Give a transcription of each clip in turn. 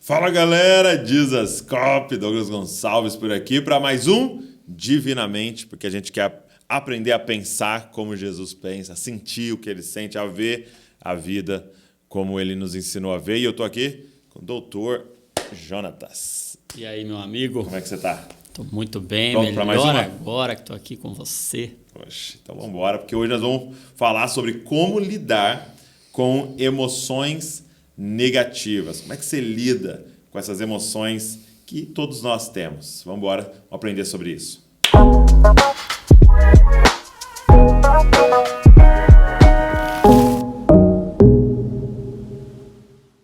Fala galera, Dizascope, Douglas Gonçalves por aqui para mais um Divinamente, porque a gente quer aprender a pensar como Jesus pensa, a sentir o que ele sente, a ver a vida como ele nos ensinou a ver. E eu tô aqui com o doutor Jonatas. E aí, meu amigo? Como é que você tá? Tô muito bem, Pronto pra mais uma? Agora que tô aqui com você. Poxa, então vamos embora, porque hoje nós vamos falar sobre como lidar com emoções negativas. Como é que você lida com essas emoções que todos nós temos? Vamos embora, vamos aprender sobre isso.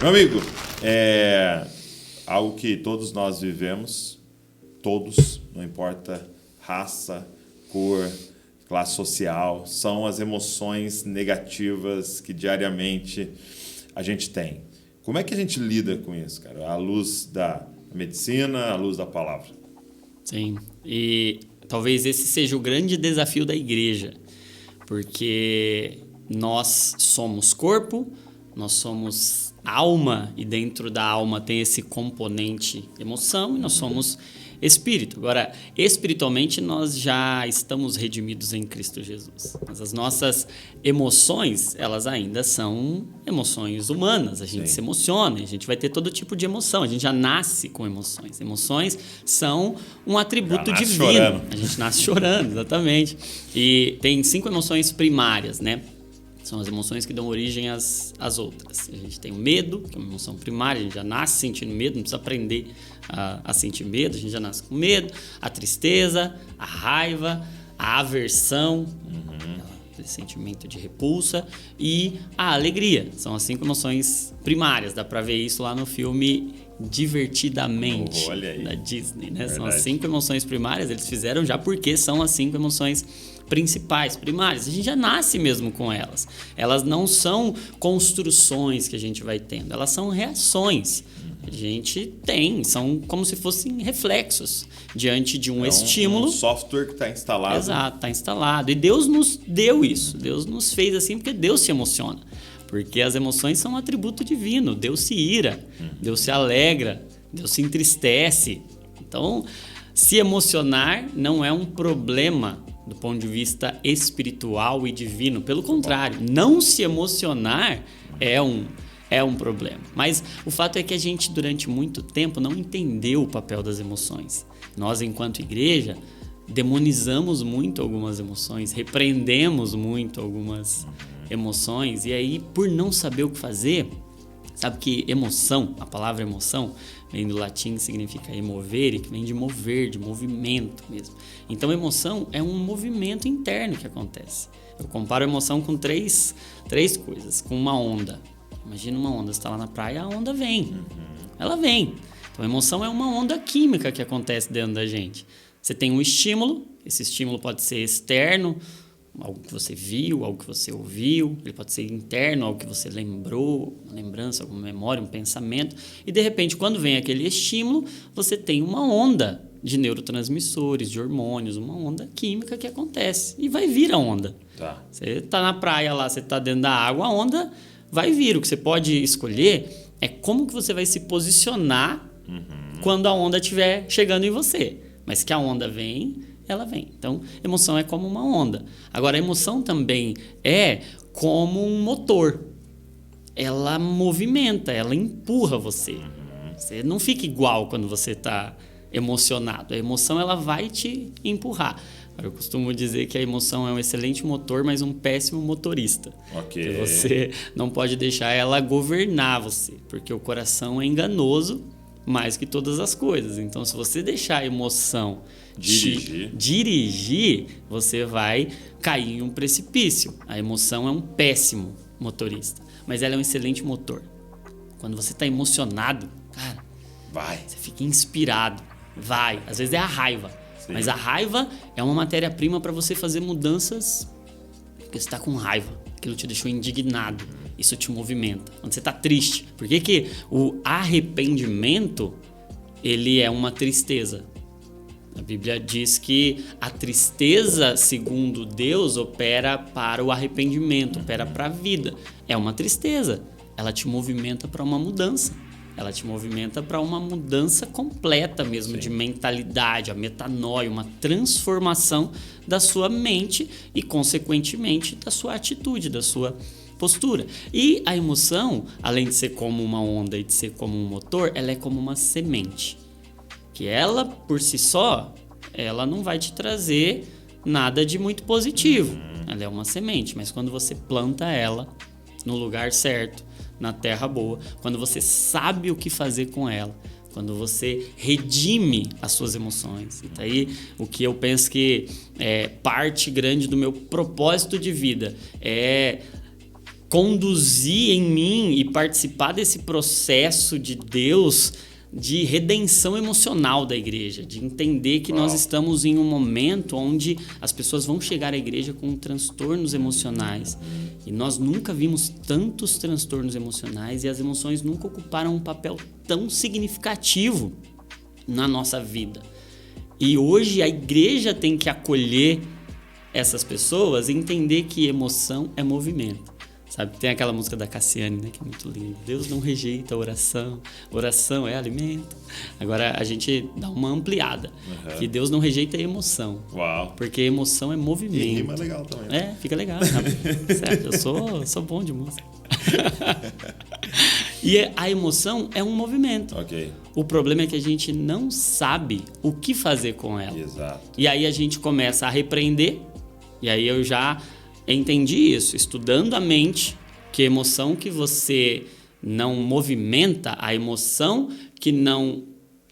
Meu amigo, algo que todos nós vivemos, todos, não importa raça, cor, classe social, são as emoções negativas que diariamente a gente tem. Como é que a gente lida com isso, cara? À luz da medicina, à luz da palavra. Sim, e talvez esse seja o grande desafio da igreja, porque nós somos corpo, nós somos alma, e dentro da alma tem esse componente emoção, e nós somos espírito. Agora, espiritualmente, nós já estamos redimidos em Cristo Jesus. Mas as nossas emoções, elas ainda são emoções humanas. A gente se emociona, a gente vai ter todo tipo de emoção. A gente já nasce com emoções. Emoções são um atributo divino. Chorando. A gente nasce chorando, exatamente. E tem 5 emoções primárias, né? São as emoções que dão origem às outras. A gente tem o medo, que é uma emoção primária, a gente já nasce sentindo medo, não precisa aprender a sentir medo, a gente já nasce com medo. A tristeza, a raiva, a aversão, aquele sentimento de repulsa, e a alegria. São as 5 emoções primárias, dá pra ver isso lá no filme Divertidamente, da Disney, né? São as 5 emoções primárias, eles fizeram já porque são as 5 emoções principais, primárias. A gente já nasce mesmo com elas. Elas não são construções que a gente vai tendo, elas são reações. A gente tem, são como se fossem reflexos diante de um estímulo. Um software que está instalado. Exato, está instalado. E Deus nos deu isso. Deus nos fez assim porque Deus se emociona. Porque as emoções são um atributo divino. Deus se ira, Deus se alegra, Deus se entristece. Então, se emocionar não é um problema do ponto de vista espiritual e divino. Pelo contrário, não se emocionar é um problema. Mas o fato é que a gente, durante muito tempo, não entendeu o papel das emoções. Nós, enquanto igreja, demonizamos muito algumas emoções, repreendemos muito algumas emoções, e aí, por não saber o que fazer, sabe que emoção, a palavra emoção, vem do latim, que significa emovere, que vem de mover, de movimento mesmo. Então, emoção é um movimento interno que acontece. Eu comparo a emoção com três coisas, com uma onda. Imagina uma onda, você está lá na praia, a onda vem. Ela vem. Então, a emoção é uma onda química que acontece dentro da gente. Você tem um estímulo, esse estímulo pode ser externo, algo que você viu, algo que você ouviu, ele pode ser interno, algo que você lembrou, uma lembrança, alguma memória, um pensamento, e de repente, quando vem aquele estímulo, você tem uma onda de neurotransmissores, de hormônios, uma onda química que acontece, e vai vir a onda. Tá. Você está na praia lá, você está dentro da água, a onda vai vir. O que você pode escolher é como que você vai se posicionar quando a onda estiver chegando em você. Mas que a onda vem, ela vem. Então, emoção é como uma onda. Agora, a emoção também é como um motor. Ela movimenta, ela empurra você. Você não fica igual quando você está emocionado. A emoção, ela vai te empurrar. Eu costumo dizer que a emoção é um excelente motor, mas um péssimo motorista. Ok. Que você não pode deixar ela governar você, porque o coração é enganoso mais que todas as coisas. Então, se você deixar a emoção dirigir, você vai cair em um precipício. A emoção é um péssimo motorista, mas ela é um excelente motor. Quando você está emocionado, cara, você fica inspirado. Às vezes é a raiva. Sim. Mas a raiva é uma matéria-prima para você fazer mudanças porque você está com raiva. Aquilo te deixou indignado. Isso te movimenta. Quando você está triste. Por que o arrependimento, ele é uma tristeza? A Bíblia diz que a tristeza, segundo Deus, opera para o arrependimento, opera para a vida. É uma tristeza. Ela te movimenta para uma mudança. Ela te movimenta para uma mudança completa mesmo de mentalidade, a metanoia, uma transformação da sua mente e, consequentemente, da sua atitude, da sua postura. E a emoção, além de ser como uma onda e de ser como um motor, ela é como uma semente. Que ela, por si só, ela não vai te trazer nada de muito positivo. Ela é uma semente, mas quando você planta ela no lugar certo, na terra boa, quando você sabe o que fazer com ela, quando você redime as suas emoções. E daí o que eu penso que é parte grande do meu propósito de vida é conduzir em mim e participar desse processo de Deus de redenção emocional da igreja, de entender que nós estamos em um momento onde as pessoas vão chegar à igreja com transtornos emocionais e nós nunca vimos tantos transtornos emocionais e as emoções nunca ocuparam um papel tão significativo na nossa vida. E hoje a igreja tem que acolher essas pessoas e entender que emoção é movimento. Sabe, tem aquela música da Cassiane, né, que é muito linda. Deus não rejeita a oração, oração é alimento. Agora a gente dá uma ampliada, que Deus não rejeita a emoção. Uau. Porque emoção é movimento. E rima legal também. É, fica legal. Certo, eu sou bom de música. E a emoção é um movimento. Ok. O problema é que a gente não sabe o que fazer com ela. Exato. E aí a gente começa a repreender, e aí eu já entendi isso, estudando a mente, que a emoção que você não movimenta, a emoção que não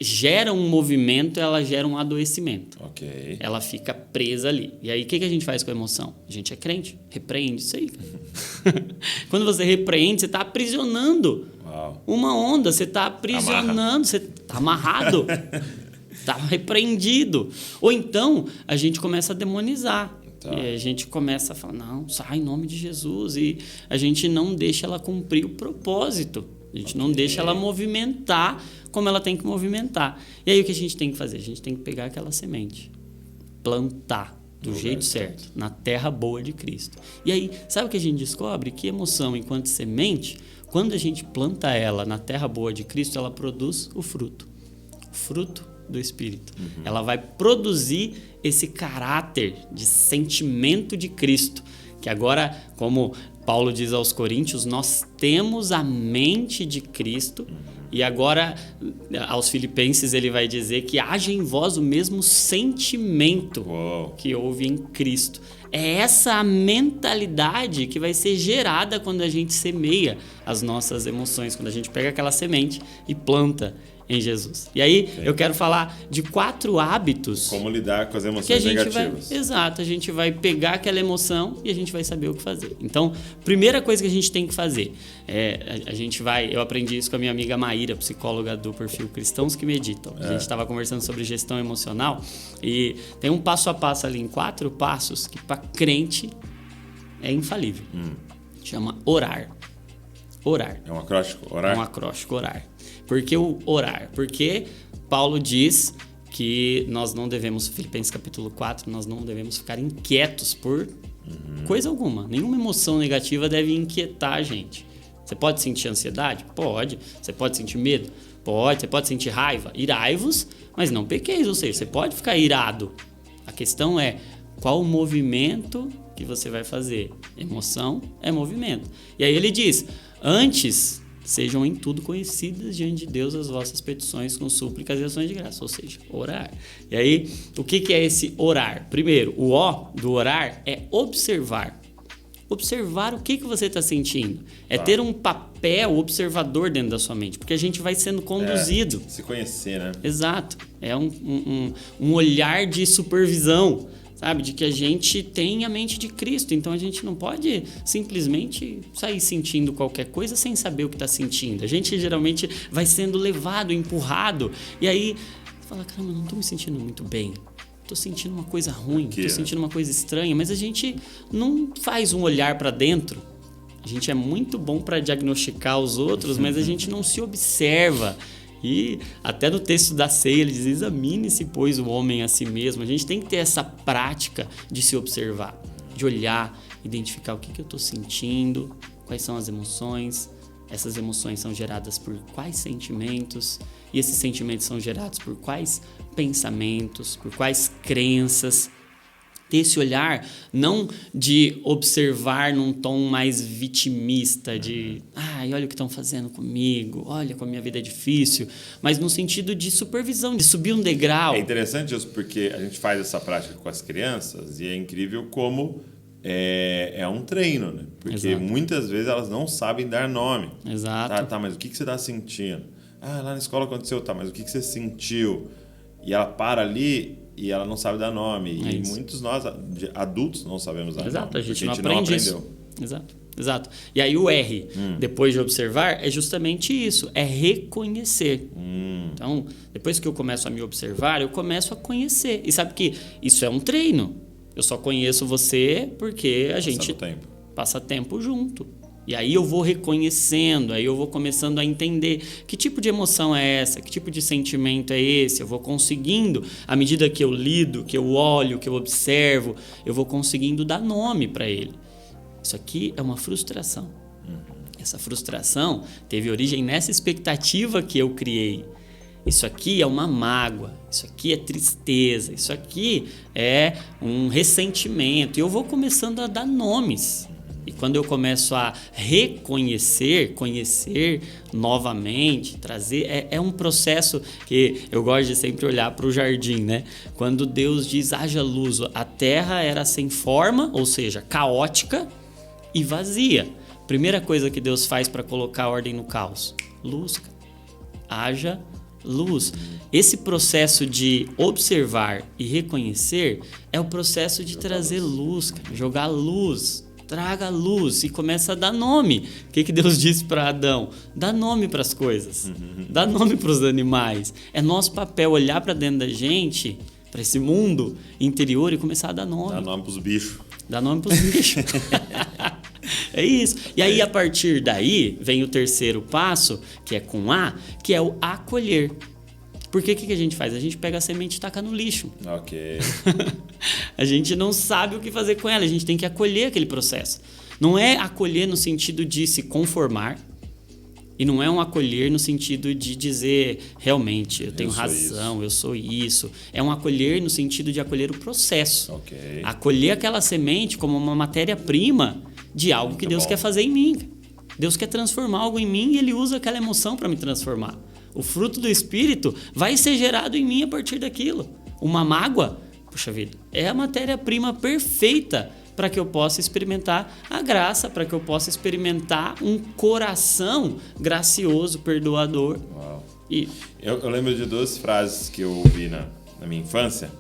gera um movimento, ela gera um adoecimento. Ok. Ela fica presa ali. E aí, o que a gente faz com a emoção? A gente é crente, repreende isso aí. Quando você repreende, você está aprisionando uma onda, você está aprisionando, você está amarrado, está repreendido. Ou então, a gente começa a demonizar. Tá. E a gente começa a falar, não, sai em nome de Jesus. E a gente não deixa ela cumprir o propósito. A gente não deixa ela movimentar como ela tem que movimentar. E aí o que a gente tem que fazer? A gente tem que pegar aquela semente, plantar do jeito certo, na terra boa de Cristo. E aí, sabe o que a gente descobre? Que emoção, enquanto semente, quando a gente planta ela na terra boa de Cristo, ela produz o fruto do Espírito. Ela vai produzir esse caráter de sentimento de Cristo, que agora, como Paulo diz aos Coríntios, nós temos a mente de Cristo, e agora aos Filipenses ele vai dizer que haja em vós o mesmo sentimento que houve em Cristo. É essa a mentalidade que vai ser gerada quando a gente semeia as nossas emoções, quando a gente pega aquela semente e planta em Jesus. E aí eu quero falar de 4 hábitos. Como lidar com as emoções negativas. Exato, a gente vai pegar aquela emoção e a gente vai saber o que fazer. Então, primeira coisa que a gente tem que fazer, eu aprendi isso com a minha amiga Maíra, psicóloga do perfil Cristãos que Meditam. A gente estava conversando sobre gestão emocional e tem um passo a passo ali, em 4 passos, que para crente é infalível. Chama orar. Orar. É um acróstico, orar? É um acróstico, orar. Por que o orar? Porque Paulo diz que nós não devemos, Filipenses capítulo 4, nós não devemos ficar inquietos por coisa alguma. Nenhuma emoção negativa deve inquietar a gente. Você pode sentir ansiedade? Pode. Você pode sentir medo? Pode. Você pode sentir raiva? Irai-vos, mas não pequeis. Ou seja, você pode ficar irado. A questão é qual o movimento que você vai fazer. Emoção é movimento. E aí ele diz, antes sejam em tudo conhecidas diante de Deus as vossas petições com súplicas e ações de graça, ou seja, orar. E aí, o que é esse orar? Primeiro, o O do orar é observar. Observar o que você está sentindo. É ter um papel observador dentro da sua mente, porque a gente vai sendo conduzido. Se conhecer, né? Exato. É um olhar de supervisão, sabe? De que a gente tem a mente de Cristo. Então, a gente não pode simplesmente sair sentindo qualquer coisa sem saber o que está sentindo. A gente geralmente vai sendo levado, empurrado. E aí, você fala, caramba, não estou me sentindo muito bem. Estou sentindo uma coisa ruim, estou sentindo uma coisa estranha. Mas a gente não faz um olhar para dentro. A gente é muito bom para diagnosticar os outros, mas a gente não se observa. E até no texto da ceia ele diz, examine-se, pois, o homem a si mesmo. A gente tem que ter essa prática de se observar, de olhar, identificar o que eu estou sentindo, quais são as emoções, Essas emoções são geradas por quais sentimentos? E esses sentimentos são gerados por quais pensamentos, por quais crenças? Ter esse olhar não de observar num tom mais vitimista, de ai, olha o que estão fazendo comigo, olha como a minha vida é difícil, mas no sentido de supervisão, de subir um degrau. É interessante isso porque a gente faz essa prática com as crianças e é incrível como é um treino, né? Porque Exato. muitas vezes elas não sabem dar nome. Exato. Tá, mas o que você está sentindo? Ah, lá na escola aconteceu, tá, mas o que você sentiu? E ela para ali e ela não sabe dar nome. E muitos nós, adultos, não sabemos dar nome. Exato, a gente não aprendeu. aprende isso. Exato. E aí o R, depois de observar, é justamente isso, é reconhecer. Então, depois que eu começo a me observar, eu começo a conhecer. E sabe que isso é um treino. Eu só conheço você porque a gente passa tempo junto. E aí eu vou reconhecendo, aí eu vou começando a entender que tipo de emoção é essa, que tipo de sentimento é esse. Eu vou conseguindo, à medida que eu lido, que eu olho, que eu observo, eu vou conseguindo dar nome para ele. Isso aqui é uma frustração. Essa frustração teve origem nessa expectativa que eu criei. Isso aqui é uma mágoa, isso aqui é tristeza, isso aqui é um ressentimento. E eu vou começando a dar nomes. E quando eu começo a reconhecer, conhecer novamente, trazer... É um processo que eu gosto de sempre olhar para o jardim, né? Quando Deus diz, haja luz, a terra era sem forma, ou seja, caótica e vazia. Primeira coisa que Deus faz para colocar ordem no caos: luz. Haja luz. Esse processo de observar e reconhecer é o processo de trazer luz, jogar luz. Traga luz e começa a dar nome. O que Deus disse para Adão? Dá nome para as coisas. Dá nome para os animais. É nosso papel olhar para dentro da gente, para esse mundo interior e começar a dar nome. Dá nome para os bichos. Dá nome para os bichos. É isso. E aí, a partir daí, vem o terceiro passo, que é com A, que é o acolher. Porque o que a gente faz? A gente pega a semente e taca no lixo. Ok. A gente não sabe o que fazer com ela, a gente tem que acolher aquele processo. Não é acolher no sentido de se conformar, e não é um acolher no sentido de dizer, realmente, eu tenho razão, eu sou isso. É um acolher no sentido de acolher o processo. Okay. Acolher aquela semente como uma matéria-prima de algo que Deus quer fazer em mim. Deus quer transformar algo em mim e Ele usa aquela emoção para me transformar. O fruto do Espírito vai ser gerado em mim a partir daquilo. Uma mágoa, puxa vida, é a matéria-prima perfeita para que eu possa experimentar a graça, para que eu possa experimentar um coração gracioso, perdoador. Uau. Eu lembro de duas frases que eu ouvi na minha infância,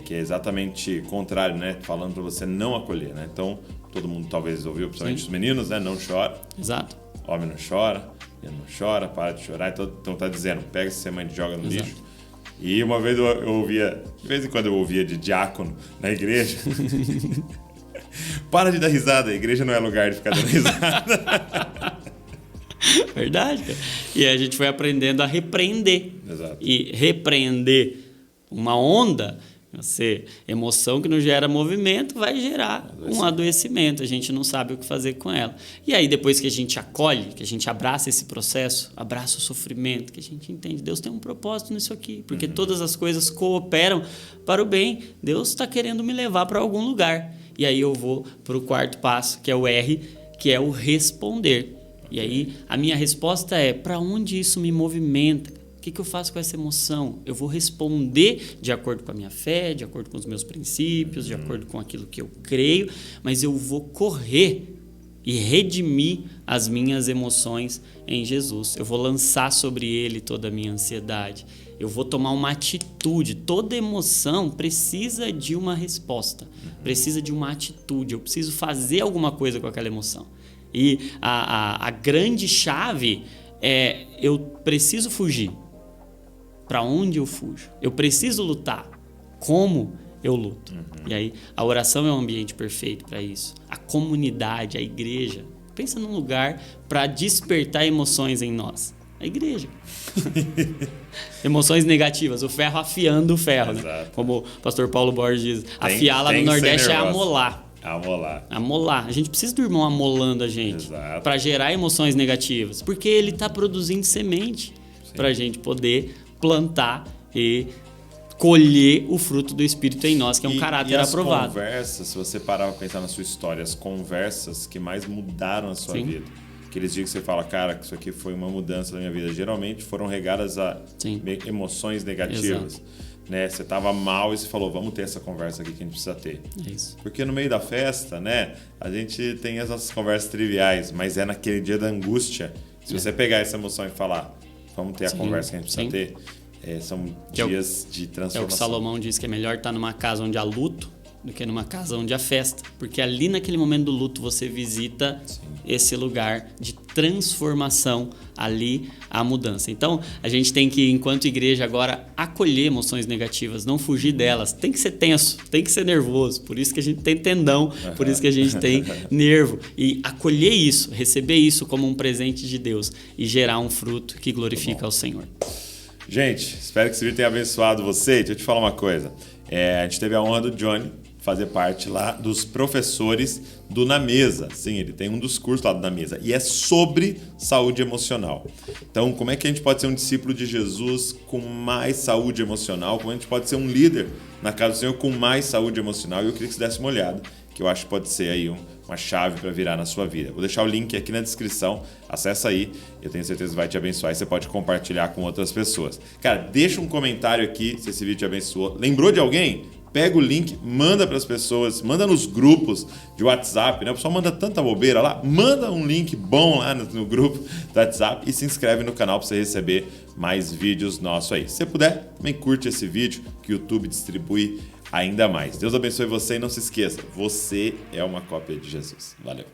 que é exatamente o contrário, né? Falando para você não acolher, né? Então, todo mundo talvez ouviu, principalmente os meninos, né? Não chora. Exato. Homem não chora, ele não chora, para de chorar. Então tá dizendo, pega essa semente e joga no lixo. E uma vez eu ouvia, de vez em quando eu ouvia de diácono na igreja. Para de dar risada, a igreja não é lugar de ficar dando risada. Verdade, cara. E a gente foi aprendendo a repreender. Exato. E repreender uma onda, emoção que não gera movimento, vai gerar um adoecimento. A gente não sabe o que fazer com ela. E aí, depois que a gente acolhe, que a gente abraça esse processo, abraça o sofrimento, que a gente entende, Deus tem um propósito nisso aqui, porque todas as coisas cooperam para o bem. Deus está querendo me levar para algum lugar. E aí eu vou para o quarto passo, que é o R, que é o responder. E aí a minha resposta é, para onde isso me movimenta? O que eu faço com essa emoção? Eu vou responder de acordo com a minha fé, de acordo com os meus princípios, de acordo com aquilo que eu creio, mas eu vou correr e redimir as minhas emoções em Jesus. Eu vou lançar sobre Ele toda a minha ansiedade. Eu vou tomar uma atitude. Toda emoção precisa de uma resposta, precisa de uma atitude. Eu preciso fazer alguma coisa com aquela emoção. E a grande chave é, eu preciso fugir. Para onde eu fujo? Eu preciso lutar. Como eu luto? E aí, a oração é um ambiente perfeito para isso. A comunidade, a igreja. Pensa num lugar para despertar emoções em nós. A igreja. Emoções negativas, o ferro afiando o ferro. Né? Como o pastor Paulo Borges diz, afiar lá no Nordeste é amolar. Amolar. Amolar. A gente precisa do irmão amolando a gente para gerar emoções negativas, porque ele está produzindo semente para a gente poder plantar e colher o fruto do Espírito em nós, que é um caráter aprovado. As conversas, se você parar para pensar na sua história, as conversas que mais mudaram a sua vida, aqueles dias que você fala, cara, que isso aqui foi uma mudança na minha vida, geralmente foram regadas a emoções negativas. Né? Você estava mal e você falou, vamos ter essa conversa aqui que a gente precisa ter. É isso. Porque no meio da festa, né, a gente tem as nossas conversas triviais, mas é naquele dia da angústia. Se você pegar essa emoção e falar, vamos ter a conversa que a gente precisa ter, são dias de transformação. É o que Salomão diz, que é melhor estar numa casa onde há luto do que numa casa onde há festa. Porque ali naquele momento do luto você visita esse lugar de transformação, ali a mudança. Então a gente tem que, enquanto igreja agora, acolher emoções negativas, não fugir delas. Tem que ser tenso, tem que ser nervoso. Por isso que a gente tem tendão, por isso que a gente tem nervo. E acolher isso, receber isso como um presente de Deus e gerar um fruto que glorifica ao Senhor. Gente, espero que esse vídeo tenha abençoado você. Deixa eu te falar uma coisa. A gente teve a honra do Johnny fazer parte lá dos professores do Na Mesa. Sim, ele tem um dos cursos lá do Na Mesa. E é sobre saúde emocional. Então, como é que a gente pode ser um discípulo de Jesus com mais saúde emocional? Como a gente pode ser um líder na casa do Senhor com mais saúde emocional? E eu queria que você desse uma olhada, que eu acho que pode ser aí uma chave para virar na sua vida. Vou deixar o link aqui na descrição. Acessa aí. Eu tenho certeza que vai te abençoar e você pode compartilhar com outras pessoas. Cara, deixa um comentário aqui se esse vídeo te abençoou. Lembrou de alguém? Pega o link, manda para as pessoas, manda nos grupos de WhatsApp, né? O pessoal manda tanta bobeira lá, manda um link bom lá no grupo do WhatsApp e se inscreve no canal para você receber mais vídeos nossos aí. Se você puder, também curte esse vídeo que o YouTube distribui ainda mais. Deus abençoe você e não se esqueça, você é uma cópia de Jesus. Valeu!